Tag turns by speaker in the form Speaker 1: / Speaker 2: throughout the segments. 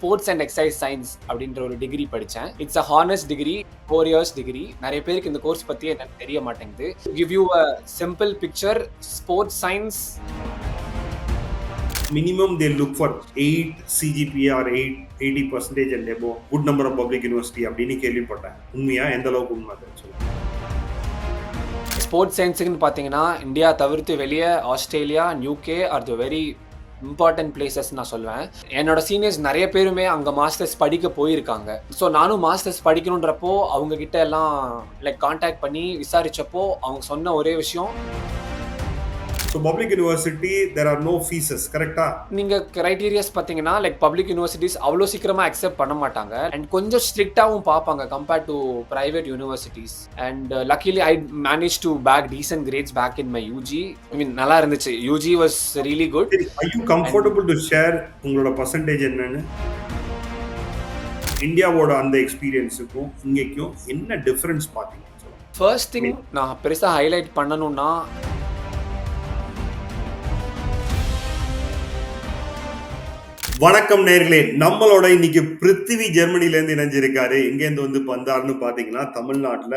Speaker 1: Sports and exercise science அப்படின்ற ஒரு degree படித்தேன். It's a honours degree, 4 years degree. நிறைய பேருக்கு இந்த கோர்ஸ் பற்றி எனக்கு தெரிய மாட்டேங்குது. Give you a simple picture, sports science
Speaker 2: minimum they look for 8 CGPA or 80% and above, good number of public university அப்படின்னு கேள்விப்பட்டேன். உண்மையா எந்த அளவுக்கு உண்மை அது சொல்லுங்க.
Speaker 1: ஸ்போர்ட்ஸ் சயின்ஸுக்குன்னு பார்த்தீங்கன்னா இந்தியா தவிர்த்து வெளியே Australia, UK R the very important places நான் சொல்லுவேன். என்னோட சீனியர்ஸ் நிறைய பேருமே அங்கே மாஸ்டர்ஸ் படிக்க போயிருக்காங்க. ஸோ நானும் மாஸ்டர்ஸ் படிக்கணுன்றப்போ அவங்க கிட்ட எல்லாம் லைக் கான்டாக்ட் பண்ணி விசாரிச்சப்போ அவங்க சொன்ன ஒரே விஷயம்,
Speaker 2: So public university there are no fees, கரெக்டா?
Speaker 1: நீங்க கிரைட்டீரியாஸ் பார்த்தீங்கன்னா லைக் பப்ளிக் யூனிவர்சிட்டிஸ் அவ்வளோ சீக்கிரமா அக்செப்ட் பண்ண மாட்டாங்க அண்ட் கொஞ்சம் ஸ்ட்ரிக்டாகவும் பார்ப்பாங்க compared to private universities. And luckily I manage to bag decent grades back in my UG. I mean நல்லா இருந்துச்சு. UG was really good.
Speaker 2: Are you comfortable to share உங்களோட பர்சன்டேஜ் என்னன்னு? இந்தியாவோட அந்த எக்ஸ்பீரியன்ஸுக்கும் இங்கேக்கும் என்ன டிஃபரன்ஸ் பார்த்தீங்க?
Speaker 1: ஃபர்ஸ்ட் திங் நான் பெருசாக ஹைலைட் பண்ணணும்னா,
Speaker 2: வணக்கம் நேர்களே, நம்மளோட இன்னைக்கு பிருத்திவி ஜெர்மனிலேருந்து இணைஞ்சிருக்காரு. எங்கேருந்து வந்து வந்தாருன்னு பார்த்தீங்கன்னா தமிழ்நாட்டில்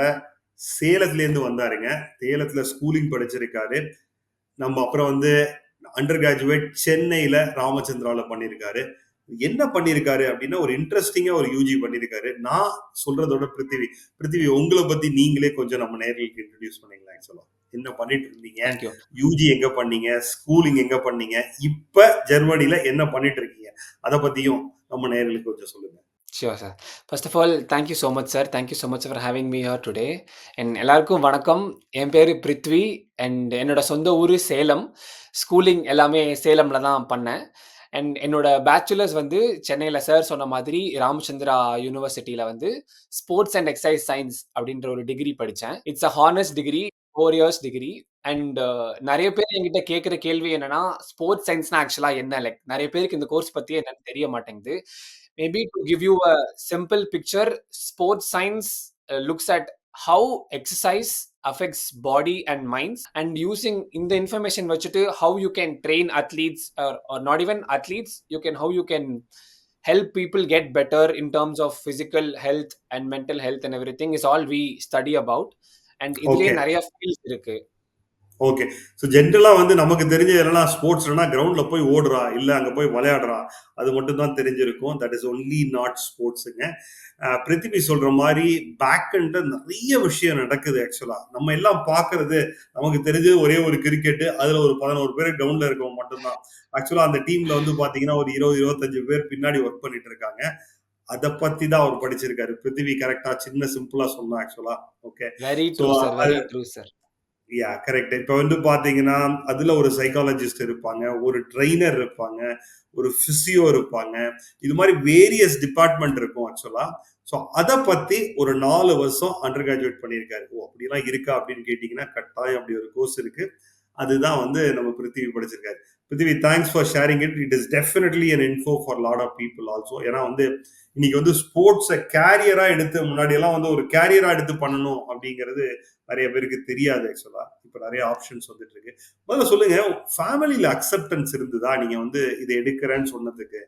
Speaker 2: சேலத்துலேருந்து வந்தாருங்க. சேலத்தில் ஸ்கூலிங் படிச்சிருக்காரு. நம்ம அப்புறம் வந்து அண்டர் கிராஜுவேட் சென்னையில் ராமச்சந்திராவில் பண்ணியிருக்காரு. என்ன பண்ணியிருக்காரு அப்படின்னா ஒரு இன்ட்ரெஸ்டிங்காக ஒரு யூஜி பண்ணியிருக்காரு. நான் சொல்றதோட பிருத்திவி உங்களை பற்றி நீங்களே கொஞ்சம் நம்ம நேர்களுக்கு இன்ட்ரடியூஸ் பண்ணீங்களா? ஆக்சுவலாக என்ன பண்ணிட்டு இருந்தீங்க, யூஜி எங்க பண்ணீங்க, ஸ்கூலிங் எங்க பண்ணீங்க, இப்ப ஜெர்மனில என்ன பண்ணிட்டு இருக்கீங்க, அதை பத்தியும் நம்ம நேயர்களுக்கு கொஞ்சம் சொல்லுங்க.
Speaker 1: Sure sir. First of all thank you so much sir. Thank you so much for having me here today. And எல்லாருக்கும் வணக்கம். என் பேர் பிருத்வி அண்ட் என்னோட சொந்த ஊர் சேலம். ஸ்கூலிங் எல்லாமே சேலமில் தான் பண்ணேன். அண்ட் என்னோட பேச்சுலர்ஸ் வந்து சென்னையில் சார் சொன்ன மாதிரி ராமச்சந்திரா யூனிவர்சிட்டியில் வந்து ஸ்போர்ட்ஸ் அண்ட் எக்ஸசைஸ் சயின்ஸ் அப்படின்ற ஒரு டிகிரி படித்தேன். It's a honours degree, 4 years degree. And நிறைய பேர் என்கிட்ட கேட்குற கேள்வி என்னன்னா, ஸ்போர்ட்ஸ் சயின்ஸ்னா ஆக்சுவலாக என்ன? லைக் நிறைய பேருக்கு இந்த கோர்ஸ் பற்றி என்னன்னு தெரிய மாட்டேங்குது. Maybe to give you a simple picture, sports science looks at how exercise affects body and minds, and using in the information vachittu how you can train athletes or not even athletes, how you can help people get better in terms of physical health and mental health and everything is all we study about. And idile nariya fields irukku.
Speaker 2: Okay. So ஜென்ரலாக வந்து நமக்கு தெரிஞ்ச எல்லாம் ஸ்போர்ட்ஸ்னா கிரவுண்டில் போய் ஓடுறா, இல்லை அங்கே போய் விளையாடுறா, அது மட்டும் தான் தெரிஞ்சிருக்கும். தட் இஸ் ஒன்லி நாட் ஸ்போர்ட்ஸுங்க. பிருத்திவி சொல்கிற மாதிரி பேக்கெண்ட நிறைய விஷயம் நடக்குது. ஆக்சுவலாக நம்ம எல்லாம் பார்க்கறது நமக்கு தெரிஞ்சது ஒரே ஒரு கிரிக்கெட்டு, அதில் ஒரு 11 பேர் கிரவுண்டில் இருக்கவங்க மட்டும்தான். ஆக்சுவலாக அந்த டீமில் வந்து பார்த்தீங்கன்னா ஒரு 20-25 பேர் பின்னாடி ஒர்க் பண்ணிட்டு இருக்காங்க. அதை பத்தி தான் அவர் படிச்சிருக்காரு. பிருத்திவி கரெக்டா சின்ன சிம்பிளா சொன்னா. ஆக்சுவலா okay,
Speaker 1: very true sir, very true sir.
Speaker 2: Yeah correct. இப்போ வந்து பாத்தீங்கன்னா அதுல ஒரு சைக்காலஜிஸ்ட் இருப்பாங்க, ஒரு ட்ரெயினர் இருப்பாங்க, ஒரு பிசியோ இருப்பாங்க, இது மாதிரி வேரியஸ் டிபார்ட்மெண்ட் இருக்கும் ஆக்சுவலா. ஸோ அதை பத்தி ஒரு 4 வருஷம் அண்டர் கிராஜுவேட் பண்ணியிருக்காரு. ஓ அப்படிலாம் இருக்கா அப்படின்னு கேட்டீங்கன்னா கட்டாயம் அப்படி ஒரு கோர்ஸ் இருக்கு. அதுதான் வந்து நம்ம பிருத்திவி படிச்சிருக்காரு. Prithvi, thanks for sharing it. It is definitely an info for lot of people also. ஏன்னா வந்து இன்னைக்கு வந்து ஸ்போர்ட்ஸை கேரியரா எடுத்து, முன்னாடி எல்லாம் வந்து ஒரு கேரியரா எடுத்து பண்ணணும் அப்படிங்கிறது நிறைய பேருக்கு தெரியாது. ஆக்சுவலா இப்ப நிறைய ஆப்ஷன்ஸ் வந்துட்டு இருக்கு. முதல்ல சொல்லுங்க, ஃபேமிலியில அக்செப்டன்ஸ் இருந்ததா நீங்க வந்து இதை எடுக்கிறேன்னு சொன்னதுக்கு?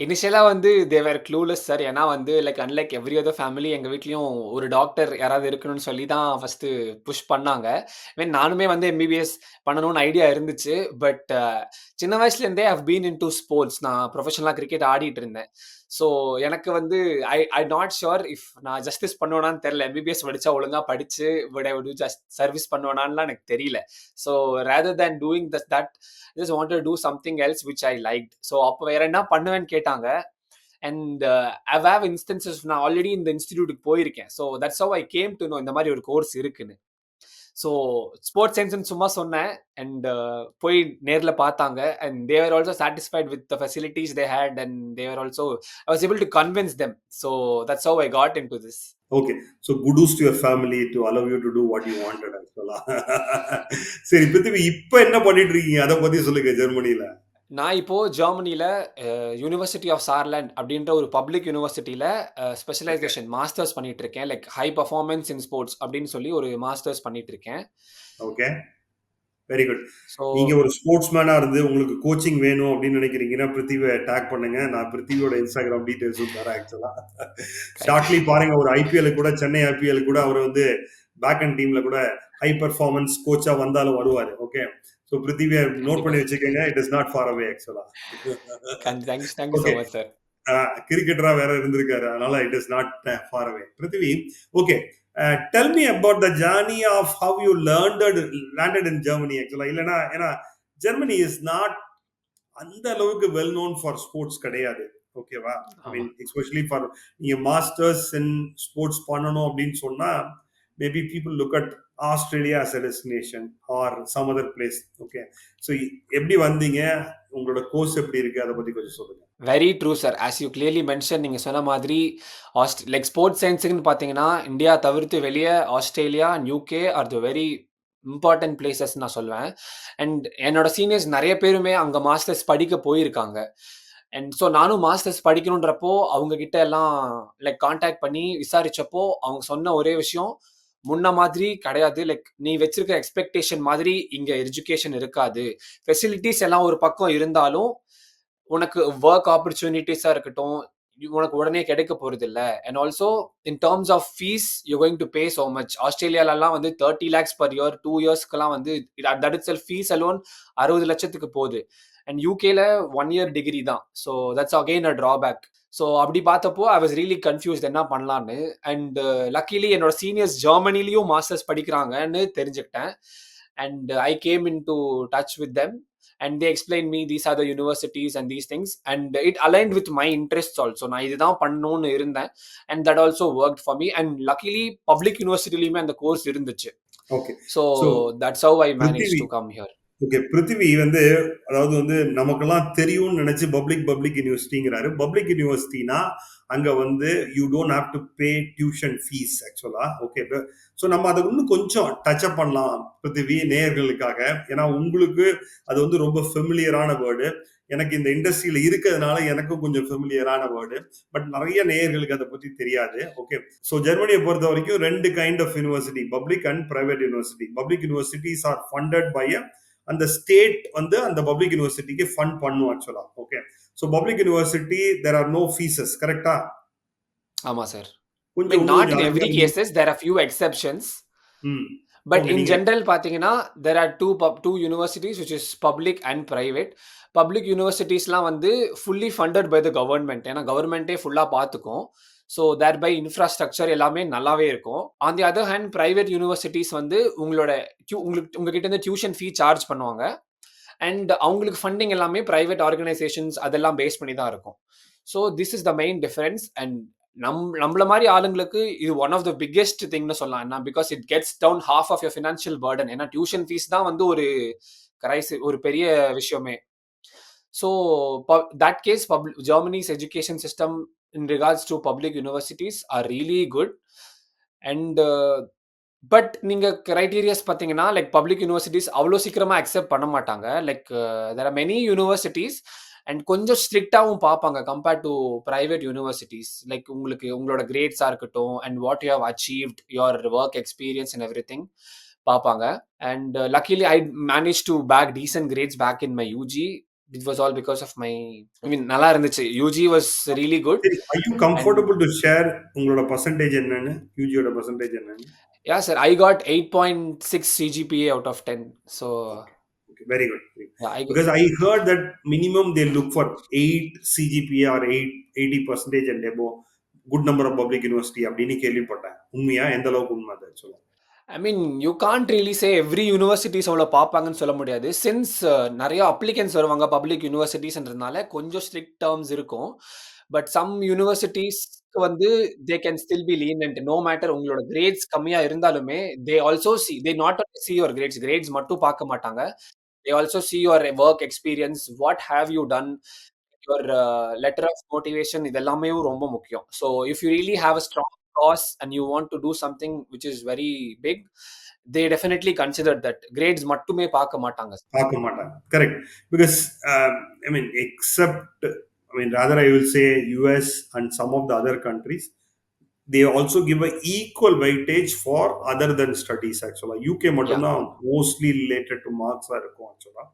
Speaker 1: இனிஷியலா வந்து தே வேர் க்ளூலெஸ் சார். ஏன்னா வந்து like unlike every other family எங்க வீட்லயும் ஒரு டாக்டர் யாராவது இருக்கணும்னு சொல்லி தான் ஃபர்ஸ்ட் புஷ் பண்ணாங்க. மீன் நானுமே வந்து எம்பிபிஎஸ் பண்ணணும்னு ஐடியா இருந்துச்சு. பட் சின்ன வயசுல இருந்தே I have been into sports. நான் ப்ரொஃபஷனலா கிரிக்கெட் ஆடிட்டு இருந்தேன். ஸோ எனக்கு வந்து ஐ நாட் ஷுர் இஃப் நான் ஜஸ்டிஸ் பண்ணுவேனான்னு தெரியல. எம்பிபிஎஸ் படிச்சா ஒழுங்கா படிச்சு ஜஸ்ட் சர்வீஸ் பண்ணுவேனான்லாம் எனக்கு தெரியல. So rather than doing that just wanted to do something else which I liked. So அப்போ வேற என்ன பண்ணுவேன்னு கேட்டாங்க. அண்ட் ஐ ஹேவ் இன்ஸ்டன்சஸ், நான் ஆல்ரெடி இந்த இன்ஸ்டிடியூட்டுக்கு போயிருக்கேன். So that's how I came to know இந்த மாதிரி ஒரு கோர்ஸ் இருக்குன்னு. ஸோ ஸ்போர்ட்ஸ் சயின்ஸ்னு சும்மா சொன்னேன் அண்ட் போய் நேரில் பார்த்தாங்க. And they are also satisfied with the facilities they had and they are also I was able to convince them. So that's how I got into this.
Speaker 2: Okay, so kudos to your family to allow you to do what you wanted ஆக்சுவலா. சரி பிருத்திவி, இப்போ என்ன பண்ணிட்டு இருக்கீங்க அதை பத்தி சொல்லுங்க. ஜெர்மனியில
Speaker 1: நான் இப்போ ஜெர்மனியில் யூனிவர்சிட்டி ஆஃப் சார்லாண்ட் அப்படின்ற ஒரு பப்ளிக் யூனிவர்சிட்டியில் ஸ்பெஷலைசேஷன் மாஸ்டர்ஸ் பண்ணிட்டு இருக்கேன். Like high performance in sports அப்படின்னு சொல்லி ஒரு மாஸ்டர்ஸ் பண்ணிட்டு இருக்கேன்.
Speaker 2: Okay, very good.
Speaker 1: ஸோ
Speaker 2: நீங்க ஒரு ஸ்போர்ட்ஸ்மேனா இருந்து உங்களுக்கு கோச்சிங் வேணும் அப்படின்னு நினைக்கிறீங்கன்னா பிருத்திவியை டேக் பண்ணுங்க. நான் பிருத்திவியோட இன்ஸ்டாகிராம் டீடைல்ஸும் தரேன் ஆக்சுவலா. ஷார்ட்லி பாருங்க, ஒரு ஐபிஎல் கூட, சென்னை ஐபிஎல் கூட அவர் வந்து பேக் அண்ட் டீம்ல கூட ஹை பெர்ஃபார்மன்ஸ் கோச்சா வந்தாலும் வருவாரு. ஓகே. ஸோ பிருத்திவியை நோட்
Speaker 1: கண்டிப்பா
Speaker 2: பண்ணி
Speaker 1: சார்.
Speaker 2: வச்சுக்கோங்க. It is not far away ஆக்சுவலா.
Speaker 1: Thank you so
Speaker 2: okay.
Speaker 1: Much sir.
Speaker 2: கிரிக்கெட்டரா வேற இருந்திருக்காரு. அதனால it is not far away. Prithvi, okay. Tell me about the journey of how you landed in Germany actually. இல்லனா ஏன்னா ஜெர்மனி இஸ் நாட் அந்த அளவுக்கு well known for sports கிடையாது. ஓகேவா? ஐ
Speaker 1: ஆமா.
Speaker 2: மீன் எஸ்பெஷலி ஃபார் நீங்க மாஸ்டர்ஸ் இன் ஸ்போர்ட்ஸ் பண்ணணும் அப்படின்னு சொன்னா maybe people look at Australia as a destination or some other place. Okay. So எப்படி வந்தீங்க? உங்களோட கோர்ஸ் எப்படி இருக்கு? அதை பத்தி கொஞ்சம் சொல்லுங்க.
Speaker 1: Very true sir. As you clearly mention, நீங்க சொன்ன மாதிரி லைக் ஸ்போர்ட்ஸ் சயின்ஸுக்குன்னு பார்த்தீங்கன்னா, இந்தியா தவிர்த்து வெளிய Australia and UK R the very important places நான் சொல்வேன். அண்ட் என்னோட சீனியர்ஸ் நெறைய பேருமே அங்க மாஸ்டர்ஸ் படிக்க போயிருக்காங்க. அண்ட் ஸோ நானும் மாஸ்டர்ஸ் படிக்கணுன்றப்போ, அவங்க கிட்ட எல்லாம் லைக் கான்டாக்ட் பண்ணி விசாரிச்சப்போ, அவங்க சொன்ன ஒரே விஷயம், முன்ன மாதிரி கிடையாது. லைக் நீ வச்சிருக்கிற எக்ஸ்பெக்டேஷன் மாதிரி இங்க எஜுகேஷன் இருக்காது. ஃபெசிலிட்டீஸ் எல்லாம் ஒரு பக்கம் இருந்தாலும், உனக்கு வொர்க் ஆப்பர்ச்சுனிட்டீஸா இருக்கட்டும், உனக்கு உடனே கிடைக்க போறதில்ல. And also in terms of fees you going to pay so much. ஆஸ்திரேலியாலலாம் வந்து 30 லேக்ஸ் பெர் இயர் 2 இயர்ஸ்க்குலாம் வந்து that itself fees alone 60 லட்சத்துக்கு போகுது. அண்ட் யூகேல 1 இயர் டிகிரி தான். So that's again a drawback. So அப்படி பார்த்தப்போ ஐ வாஸ் ரியலி கன்ஃபியூஸ்ட் என்ன பண்ணலான்னு. அண்ட் லக்கிலி என்னோட சீனியர்ஸ் ஜெர்மனிலயும் மாஸ்டர்ஸ் படிக்கிறாங்கன்னு தெரிஞ்சுக்கிட்டேன். And I came in to touch with them and they explained me these are the universities and these things, and it aligned with my interests also. நான் இதுதான் பண்ணணும்னு இருந்தேன், and that also worked for me, and luckily public universityலயுமே அந்த course இருந்துச்சு.
Speaker 2: Okay.
Speaker 1: So
Speaker 2: so
Speaker 1: that's how I managed
Speaker 2: Prithvi
Speaker 1: to come here.
Speaker 2: Okay. Prithvi வந்து அதாவது வந்து நமக்கெல்லாம் தெரியும்னு நினைச்சு பப்ளிக் யூனிவர்சிட்டிங்கிறாரு. பப்ளிக் யூனிவர்சிட்டினா அங்க வந்து you don't have to pay tuition fees ஆக்சுவலா. ஓகே. ஸோ நம்ம அதை இன்னும் கொஞ்சம் டச் அப் பண்ணலாம் பிருத்திவி நேயர்களுக்காக. ஏன்னா உங்களுக்கு அது வந்து ரொம்ப ஃபெமிலியரான வேர்டு. எனக்கு இந்த இண்டஸ்ட்ரியில இருக்கிறதுனால எனக்கும் கொஞ்சம் ஃபெமிலியரான வேர்டு. பட் நிறைய நேயர்களுக்கு அதை பத்தி தெரியாது. ஓகே. ஸோ ஜெர்மனியை பொறுத்த வரைக்கும் 2 kind of university, public and private university. Public universities are funded by அந்த ஸ்டேட் வந்து அந்த பப்ளிக் யூனிவர்சிட்டிக்கு ஃபண்ட் பண்ணும் ஆக்சுவலா. Okay. So public university there are no fees. கரெக்டா?
Speaker 1: ஆமா சார். I
Speaker 2: கொஞ்சம்
Speaker 1: mean,
Speaker 2: இன்னும்
Speaker 1: not
Speaker 2: கொஞ்சம்
Speaker 1: in
Speaker 2: அருமையா
Speaker 1: every cases, there are few exceptions.
Speaker 2: ம்.
Speaker 1: But
Speaker 2: okay.
Speaker 1: in
Speaker 2: நீங்க
Speaker 1: general பார்த்தீங்கன்னா, there are two universities which is public and private. Public universitiesலாம் வந்து fully funded by the government. ஏன்னா கவர்மெண்ட்டே ஃபுல்லா பார்த்துக்கும். ஸோ thereby infrastructure எல்லாமே நல்லாவே இருக்கும். On the other hand, private universities வந்து உங்ககிட்ட இருந்து டியூஷன் ஃபீ சார்ஜ் பண்ணுவாங்க. அண்ட் அவங்களுக்கு ஃபண்டிங் எல்லாமே பிரைவேட் ஆர்கனைசேஷன்ஸ் அதெல்லாம் பேஸ் பண்ணி தான் இருக்கும். So this is the main difference. And நம்மள மாதிரி ஆளுங்களுக்கு இது ஒன் ஆஃப் த பிக்கெஸ்ட் திங்னு சொல்லலாம். என்ன because it gets down half of your financial burden. ஏன்னா டியூஷன் ஃபீஸ் தான் வந்து ஒரு பெரிய விஷயமே. So that case Germany's education system in regards to public universities are really good. And but நீங்க கிரைட்டீரியாஸ் பார்த்தீங்கன்னா, லைக் பப்ளிக் யூனிவர்சிட்டீஸ் அவ்வளோ சீக்கிரமா அக்செப்ட் பண்ண மாட்டாங்க. Like there are many universities and கொஞ்சம் ஸ்ட்ரிக்ட்டாவும் பார்ப்பாங்க compared to private universities. Like உங்களோட கிரேட்ஸா இருக்கட்டும், and what you have achieved, your work experience and everything பார்ப்பாங்க. And luckily I manage to bag decent grades back in my UG. It was all because of my நல்லா இருந்துச்சு. UG was really good.
Speaker 2: சரி, are you
Speaker 1: and
Speaker 2: comfortable to share உங்களோட percentage என்னன்னு? யூஜியோட percentage என்னன்னு?
Speaker 1: yeah, sir, I got 8.6 CGPA out of 10. So
Speaker 2: Okay. Okay. Very good.
Speaker 1: yeah,
Speaker 2: Because I heard that minimum they look for 8 CGPA or 80% and above. Good number of public university அப்படின்னு கேள்விப்பட்டேன். உண்மையா? எந்த அளவுக்கு உண்மை அது ஆக்சுவலா?
Speaker 1: I mean, you can't really say every universities அவ்வளோ பார்ப்பாங்கன்னு சொல்ல முடியாது. சின்ஸ் நிறைய அப்ளிகன்ஸ் வருவாங்க பப்ளிக் யூனிவர்சிட்டிஸ்ன்றதுனால கொஞ்சம் ஸ்ட்ரிக்ட் டேர்ம்ஸ் இருக்கும். பட் சம் யூனிவர்சிட்டிஸ் வந்து they can still be lenient. No matter உங்களோட கிரேட்ஸ் கம்மியா இருந்தாலுமே they not only see your grades மட்டும் பார்க்க மாட்டாங்க. They also see your work experience, what have you done, your letter of motivation, இதெல்லாமே ரொம்ப முக்கியம். So if you really have a strong cause and you want to do something which is very big, they definitely consider that. Grades மட்டுமே பார்க்க மாட்டாங்க.
Speaker 2: பார்க்க மாட்டாங்க. Correct. Because I mean, except I mean, rather I will say US and some of the other countries, they also give a equal weightage for other than studies actually. UK
Speaker 1: Yeah,
Speaker 2: மட்டும்தான் mostly related to marks இருக்கும் actually.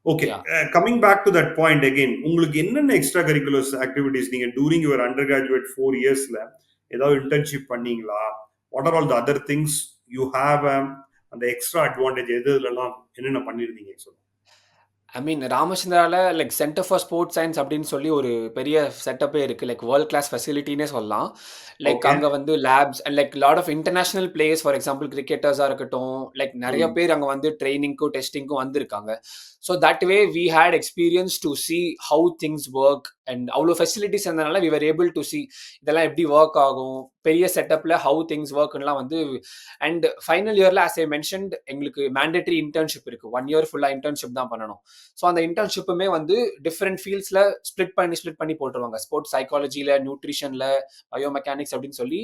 Speaker 2: Okay,
Speaker 1: yeah.
Speaker 2: Coming back to that point again, உங்களுக்கு என்னென்ன extra curriculars activities நீங்க during your undergraduate 4 இயர்ஸ்ல ஏதாவது internship பண்ணீங்களா? What are all the other things you have? அந்த extra advantage எதுலலாம் என்னென்ன பண்ணிருந்தீங்க சொல்லுங்க.
Speaker 1: ஐ மீன் ராமச்சந்திரால like centre for sports science அப்படின்னு சொல்லி ஒரு பெரிய செட்டப்பே இருக்கு. லைக் வேர்ல்ட் கிளாஸ் ஃபெசிலிட்டினே சொல்லலாம். Like
Speaker 2: okay.
Speaker 1: அங்க வந்து labs and like lot of international players, for example கிரிக்கெட்டர்ஸா இருக்கட்டும், லைக் நிறைய
Speaker 2: ம்.
Speaker 1: பேர் அங்க வந்து ட்ரைனிங்க்கும் டெஸ்டிங்க்கும் வந்திருக்காங்க. So that way we had experience to see how things work and அவ்வளோ ஃபெசிலிட்டிஸ் இருந்தனால we were able to see இதெல்லாம் எப்படி ஒர்க் ஆகும், பெரிய செட்டப்ல ஹவு திங்ஸ் ஒர்க்லாம் வந்து. அண்ட் ஃபைனல் இயர்ல ஆஸ் ஐ மென்ஷன்ட் எங்களுக்கு மேண்டேட்டரி இன்டர்ன்ஷிப் இருக்கு. 1 இயர் ஃபுல்லா இன்டர்ன்ஷிப் தான் பண்ணணும். ஸோ அந்த இன்டர்ன்ஷிப்புமே வந்து டிஃப்ரெண்ட் ஃபீல்ட்ஸ்ல ஸ்ப்ளிட் பண்ணி போட்டுருவாங்க. ஸ்போர்ட்ஸ் சைக்காலஜில, நியூட்ரிஷன்ல, பயோ மெக்கானிக்ஸ் அப்படின்னு சொல்லி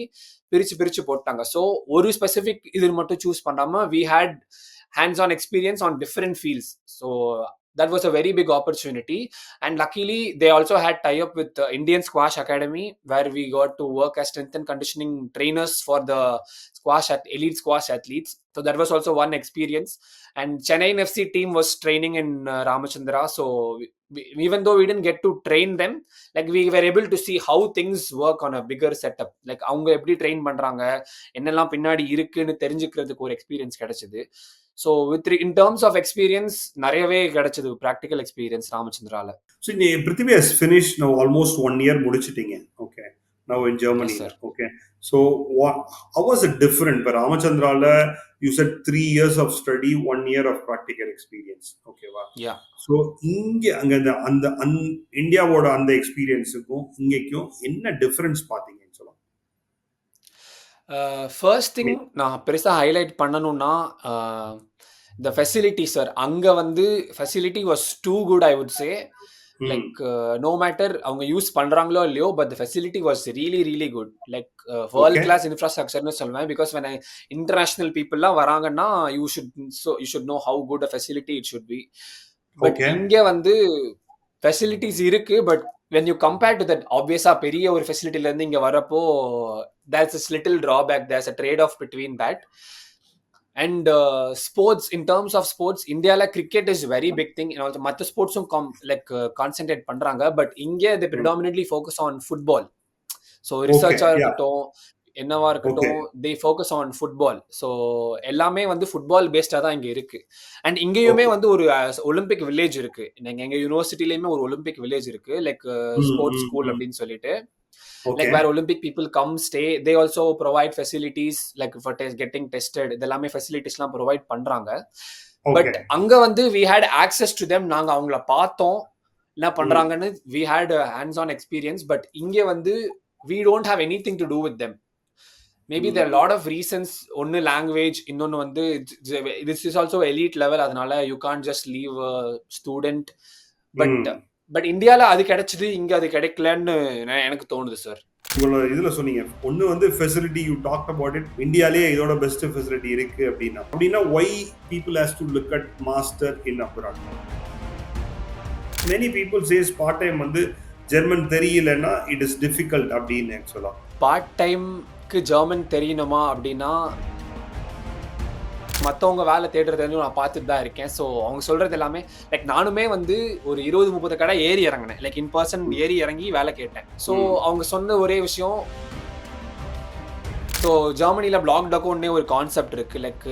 Speaker 1: பிரிச்சு போட்டாங்க. ஸோ ஒரு ஸ்பெசிபிக் இது மட்டும் சூஸ் பண்ணாம we had hands-on experience on different fields. So that was a very big opportunity, and luckily they also had tie-up with the Indian Squash Academy, where we got to work as strength and conditioning trainers for the elite squash athletes. So that was also one experience. And Chennai FC team was training in Ramachandra, so even though we didn't get to train them, like we were able to see how things work on a bigger setup. Like அவங்க எப்படி train பண்றாங்க, என்னெல்லாம் பின்னாடி இருக்குன்னு தெரிஞ்சுக்கிறதுக்கு ஒரு experience கிடைச்சது. So in terms of experience நிறையவே கிடைச்சது ப்ராக்டிக்கல் எக்ஸ்பீரியன்ஸ் ராமச்சந்திரால.
Speaker 2: ஸோ நீ Prithvi has finish now almost 1 year முடிச்சிட்டீங்க. Okay, now in Germany.
Speaker 1: Yes sir.
Speaker 2: Okay, so how was it different? இப்போ ராமச்சந்திரால you said 3 years of study, 1 year of practical experience. ஓகேவா?
Speaker 1: Yeah.
Speaker 2: So இங்கே அங்கே அந்த இந்தியாவோட அந்த எக்ஸ்பீரியன்ஸுக்கும் இங்கேக்கும் என்ன டிஃபரன்ஸ் பார்த்தீங்கன்னு சொல்லலாம்.
Speaker 1: ஃபர்ஸ்ட் திங் நான் பெருசாக ஹைலைட் பண்ணணும்னா த ஃபெசிலிட்டி சார். அங்கே வந்து facility was too good, I would say. Like no matter அவங்க யூஸ் பண்ணுறாங்களோ இல்லையோ, but the facility was really good. Like world class இன்ஃப்ராஸ்ட்ரக்சர்னு சொல்லுவேன். பிகாஸ் வென் இன்டர்நேஷ்னல் பீப்புளெலாம் வராங்கன்னா you should know how good a facility it should be. But இங்கே வந்து facilities இருக்கு, but when you compare to that, obviously பெரிய ஒரு ஃபெசிலிட்டில இருந்து இங்க வரப்போ there's a little drawback, there's a trade off between that. And sports, in terms of sports, India cricket is very big thing, and also மற்ற ஸ்போர்ட்ஸும் concentrate பண்றாங்க. But இங்கே they predominantly focus on football. So ரிசர்ச்சா இருக்கட்டும், என்னவா இருக்கட்டும், they focus on football. So எல்லாமே வந்து football பேஸ்டா தான் இங்க இருக்கு. அண்ட் இங்கேயுமே வந்து ஒரு ஒலிம்பிக் வில்லேஜ் இருக்கு. எங்க யூனிவர்சிட்டிலயுமே ஒரு ஒலிம்பிக் வில்லேஜ் இருக்கு, லைக் ஸ்போர்ட்ஸ் ஸ்கூல் அப்படின்னு சொல்லிட்டு. Like where Olympic people come stay, they also provide facilities like for getting tested. இதெல்லாமே ஃபெசிலிட்டிஸ்லாம் ப்ரொவைட் பண்றாங்க. பட் அங்க வந்து we had access to them. நாங்க அவங்கள பார்த்தோம் என்ன பண்றாங்கன்னு, we had a hands-on experience. But இங்க வந்து we don't have anything to do with them. Maybe there are a lot of reasons. ஒன்னு language, இன்னொன்னு வந்து this is also elite level, அதனால you can't just leave a student. But இந்தியால அது கிடைச்சது, இங்க அது கிடைக்கலன்னு எனக்கு தோணுது சார்.
Speaker 2: உங்களோட இதுல சொன்னீங்க ஒன்னு வந்து facility, you talked about it, இந்தியாலயே இதோட பெஸ்ட் ஃபெசிலிட்டி இருக்கு அப்படின்னா why people has to look at master in abroad? Many people says part time வந்து ஜெர்மன் தெரியலன்னா it is difficult அப்படின்னு சொல்லலாம்.
Speaker 1: பார்ட் டைம்க்கு ஜெர்மன் தெரியணுமா அப்படின்னா மற்றவங்க வேலை தேடுறது நான் பார்த்துட்டு தான் இருக்கேன். ஸோ அவங்க சொல்றது எல்லாமே லைக் நானுமே வந்து ஒரு 20-30 கடை ஏறி இறங்கினேன், லைக் இன் பர்சன் ஏறி இறங்கி வேலை கேட்டேன். ஸோ அவங்க சொன்ன ஒரே விஷயம், ஸோ ஜெர்மனியில் பிளாக்ட் அக்கௌண்ட்னே ஒரு கான்செப்ட் இருக்கு. லைக்